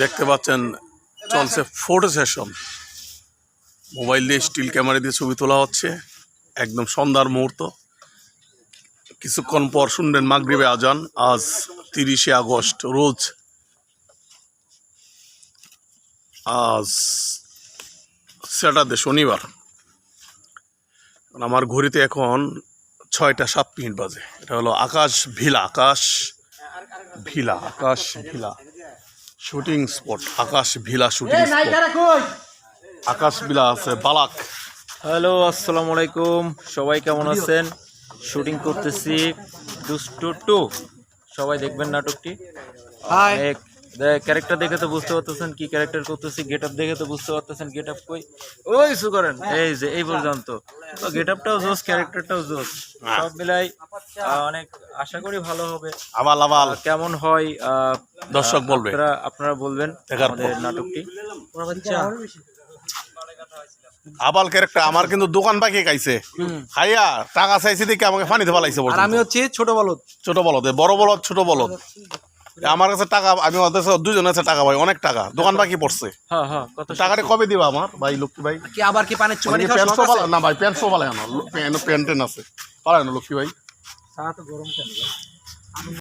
দেখতে পাচ্ছেন চলছে ফটো সেশন। মোবাইল দিয়ে স্টিল ক্যামেরা দিয়ে ছবি তোলা হচ্ছে। একদম সন্ধ্যার মুহূর্ত। কিছুক্ষণ পর শুনবেন মাগরিবে আজান। আজ 30শে আগস্ট, রোজ আজ স্যাটারডে, শনিবার। আমার ঘড়িতে এখন 6টা 7 মিনিট বাজে। এটা হলো আকাশ ভিলা শুটিং স্পট। আকাশ ভিলা শুটিং স্পট। আকাশ ভিলা আছে বালাক। হ্যালো, আসসালামু আলাইকুম। সবাই কেমন আছেন? শুটিং করতেছি দুষ্টু 2। সবাই দেখবেন নাটকটি। অনেক ক্যারেক্টার দেখে তো বুঝতে পারতেছেন কি ক্যারেক্টার করতেছি, গেট আপ দেখে তো বুঝতে পারতেছেন গেট আপ কই ওই শু করেন। এই যে এই পর্যন্ত তো গেট আপটাও জোস, ক্যারেক্টারটাও জোস, সব মিলাই অনেক আশা করি ভালো হবে। আবাল কেমন হয় দর্শক বলবে, আপনারা বলবেন আমাদের নাটকটি। আবাল ক্যারেক্টার। আমার কিন্তু দোকান বাকি খাইছে, খাইয়া টাকা চাইছে দেখে আমাকে ফানিতে ফালাইছে। আমি হচ্ছে ছোট বলদ, বড় বলদ ছোট বলদ। আমার কাছে টাকা, আমি ওদের দুজনের কাছে টাকা ভাই, অনেক টাকা দোকান বাকি পড়ছে। টাকাটা কবে দিবা আমার ভাই? লক্ষ্মী ভাই কি আবার কি পানের চুবানি না ভাই, প্যান্ট সো পালায় না, প্যান্ট আছে পালায় না লক্ষ্মী ভাই।